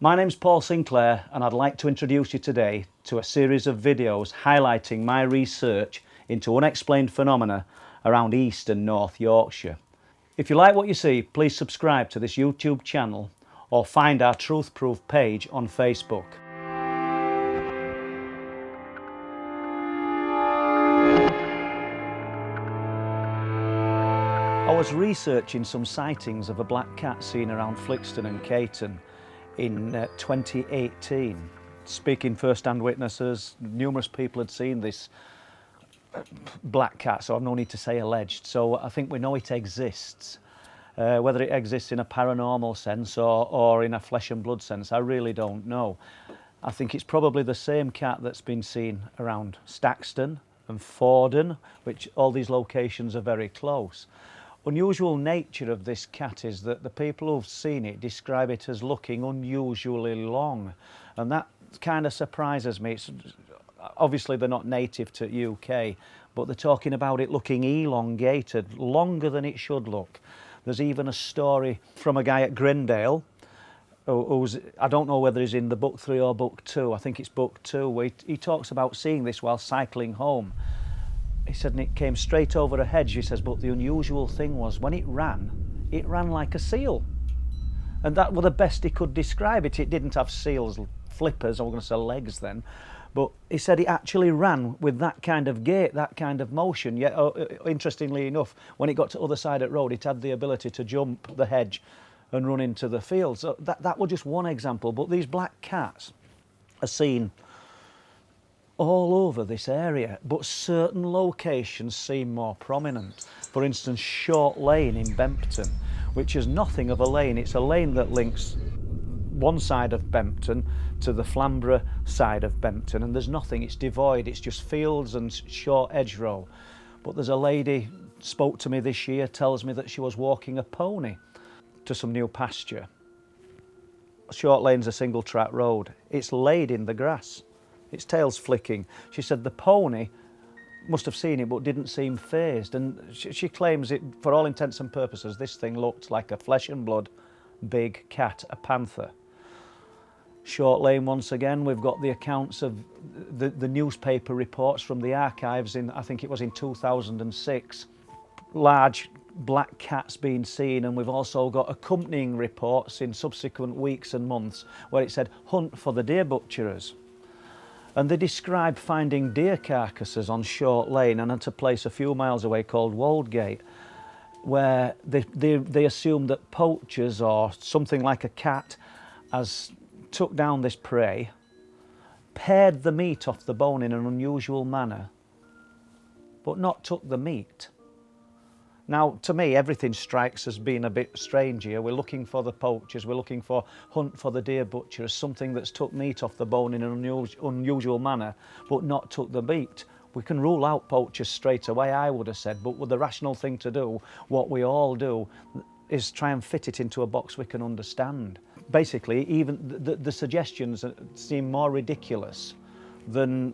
My name's Paul Sinclair and I'd like to introduce you today to a series of videos highlighting my research into unexplained phenomena around East and North Yorkshire. If you like what you see, please subscribe to this YouTube channel or find our Truth Proof page on Facebook. I was researching some sightings of a black cat seen around Flixton and Caton in 2018. Speaking first-hand witnesses, numerous people had seen this black cat, so I've no need to say alleged. So I think we know it exists. Whether it exists in a paranormal sense or in a flesh and blood sense, I really don't know. I think it's probably the same cat that's been seen around Stakston and Fordon, which all these locations are very close. Unusual nature of this cat is that the people who've seen it describe it as looking unusually long, and that kind of surprises me. Obviously they're not native to UK, but they're talking about it looking elongated, longer than it should look. There's even a story from a guy at Grindale who's, I don't know whether he's in the book 3 or book 2, I think it's book 2, where he talks about seeing this while cycling home. He said, and it came straight over a hedge. He says, but the unusual thing was when it ran like a seal. And that was the best he could describe it. It didn't have seals, flippers, I was going to say legs then. But he said it actually ran with that kind of gait, that kind of motion. Yet, interestingly enough, when it got to the other side of the road, it had the ability to jump the hedge and run into the field. So that was just one example. But these black cats are seen all over this area, but certain locations seem more prominent. For instance, Short Lane in Bempton, which is nothing of a lane. It's a lane that links one side of Bempton to the Flamborough side of Bempton, and there's nothing, it's devoid, it's just fields and short hedgerow. But there's a lady spoke to me this year, tells me that she was walking a pony to some new pasture. Short Lane's a single track road. It's laid in the grass. Its tail's flicking. She said the pony must have seen it but didn't seem fazed, and she claims it, for all intents and purposes, this thing looked like a flesh and blood big cat, a panther. Short Lane, once again, we've got the accounts of the newspaper reports from the archives in, I think it was in 2006, large black cats being seen, and we've also got accompanying reports in subsequent weeks and months where it said hunt for the deer butcherers. And they describe finding deer carcasses on Short Lane and at a place a few miles away called Woldgate, where they assume that poachers or something like a cat has took down this prey, pared the meat off the bone in an unusual manner, but not took the meat. Now, to me, everything strikes as being a bit strange here. We're looking for the poachers, we're looking for hunt for the deer butcher as something that's took meat off the bone in an unusual manner, but not took the meat. We can rule out poachers straight away, I would have said, but with the rational thing to do, what we all do, is try and fit it into a box we can understand. Basically, even the suggestions seem more ridiculous than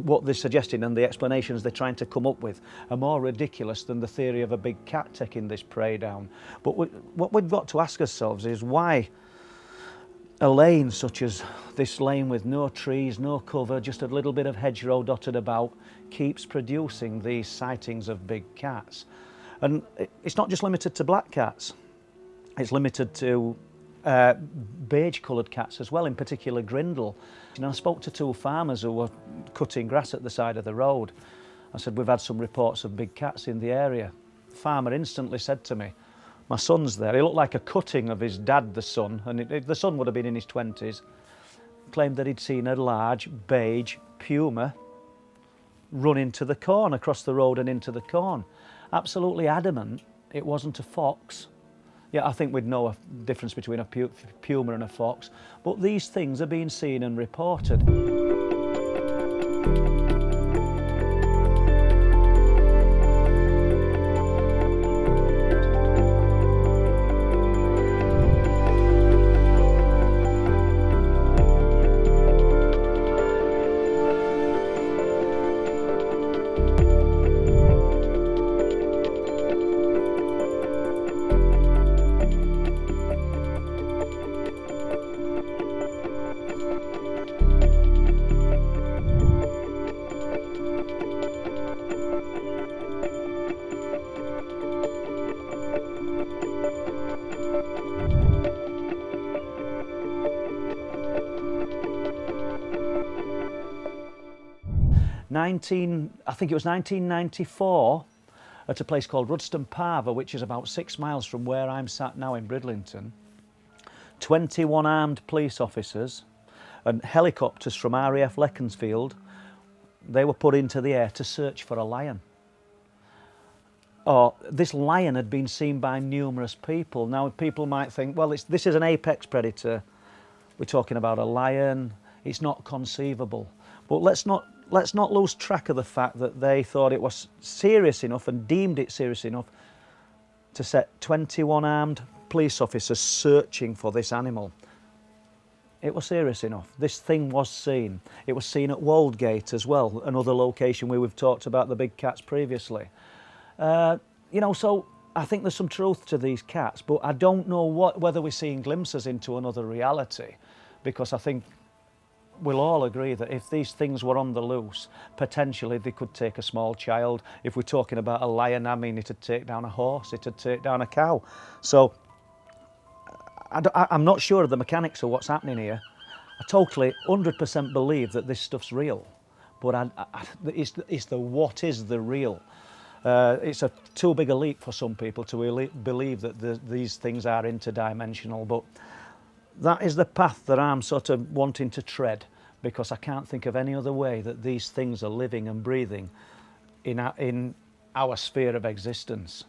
what they're suggesting, and the explanations they're trying to come up with are more ridiculous than the theory of a big cat taking this prey down. But what we've got to ask ourselves is why a lane such as this lane with no trees, no cover, just a little bit of hedgerow dotted about, keeps producing these sightings of big cats. And it's not just limited to black cats, it's limited to beige coloured cats as well, in particular Grindle. I spoke to 2 farmers who were cutting grass at the side of the road. I said, we've had some reports of big cats in the area. The farmer instantly said to me, my son's there. He looked like a cutting of his dad, the son, and the son would have been in his 20s. Claimed that he'd seen a large beige puma run into the corn, across the road and into the corn. Absolutely adamant it wasn't a fox. Yeah, I think we'd know a difference between a puma and a fox, but these things are being seen and reported. I think it was 1994, at a place called Rudston Parva, which is about 6 miles from where I'm sat now in Bridlington. 21 armed police officers and helicopters from RAF Leckensfield, they were put into the air to search for a lion. This lion had been seen by numerous people. Now people might think, well, this is an apex predator. We're talking about a lion. It's not conceivable. But let's not lose track of the fact that they thought it was serious enough and deemed it serious enough to set 21 armed police officers searching for this animal. It was serious enough. This thing was seen. It was seen at Woldgate as well, another location where we've talked about the big cats previously. You know, so I think there's some truth to these cats, but I don't know whether we're seeing glimpses into another reality, because I think we'll all agree that if these things were on the loose, potentially they could take a small child. If we're talking about a lion, I mean, it'd take down a horse, it'd take down a cow. So I'm not sure of the mechanics of what's happening here. I totally 100% believe that this stuff's real, but it's the what is the real. It's too big a leap for some people to believe that these things are interdimensional, but that is the path that I'm sort of wanting to tread, because I can't think of any other way that these things are living and breathing in our sphere of existence.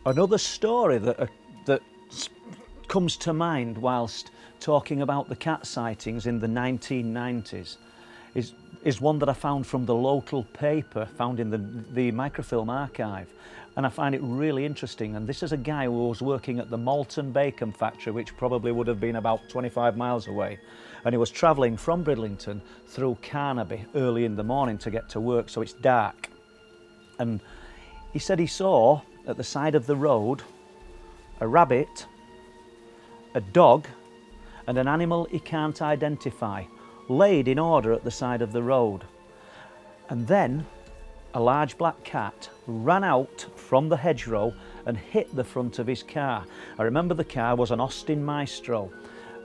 Another story that comes to mind whilst talking about the cat sightings in the 1990s is one that I found from the local paper, found in the microfilm archive, and I find it really interesting. And this is a guy who was working at the Malton Bacon factory, which probably would have been about 25 miles away, and he was travelling from Bridlington through Carnaby early in the morning to get to work, so it's dark. And he said he saw at the side of the road a rabbit, a dog and an animal he can't identify laid in order at the side of the road. And then a large black cat ran out from the hedgerow and hit the front of his car. I remember the car was an Austin Maestro,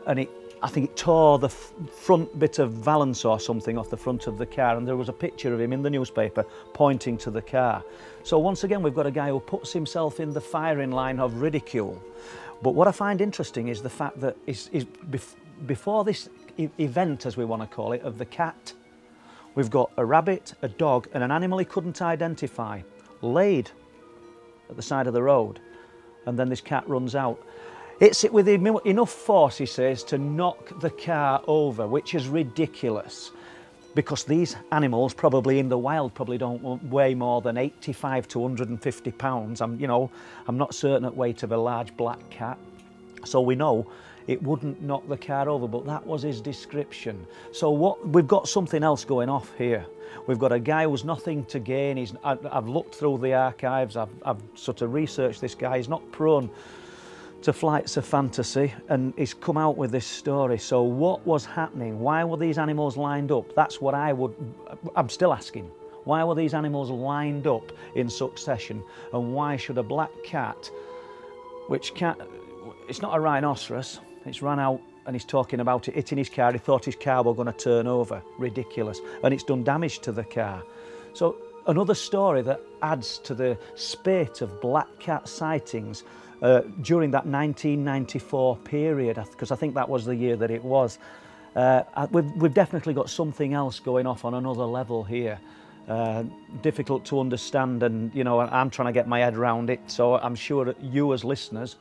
and I think it tore the front bit of valance or something off the front of the car, and there was a picture of him in the newspaper pointing to the car. So once again, we've got a guy who puts himself in the firing line of ridicule. But what I find interesting is the fact that before this event, as we want to call it, of the cat, we've got a rabbit, a dog and an animal he couldn't identify laid at the side of the road, and then this cat runs out. Hits it with enough force, he says, to knock the car over, which is ridiculous, because these animals probably in the wild probably don't weigh more than 85 to 150 pounds. I'm not certain at weight of a large black cat, so we know it wouldn't knock the car over, but that was his description. So we've got something else going off here. We've got a guy who's nothing to gain. I've looked through the archives, I've sort of researched this guy. He's not prone to flights of fantasy, and he's come out with this story. So what was happening? Why were these animals lined up? That's what I'm still asking. Why were these animals lined up in succession? And why should a black cat, it's not a rhinoceros, it's run out and he's talking about it hitting his car. He thought his car were going to turn over. Ridiculous. And it's done damage to the car. So another story that adds to the spate of black cat sightings during that 1994 period, because I think that was the year that it was. We've definitely got something else going off on another level here. Difficult to understand, and I'm trying to get my head around it, so I'm sure that you as listeners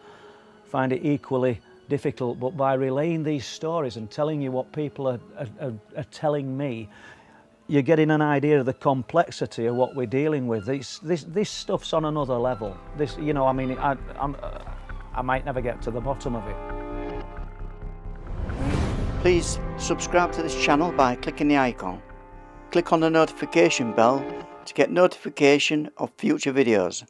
find it equally difficult. But by relaying these stories and telling you what people are telling me, you're getting an idea of the complexity of what we're dealing with. This stuff's on another level. I might never get to the bottom of it. Please subscribe to this channel by clicking the icon. Click on the notification bell to get notification of future videos.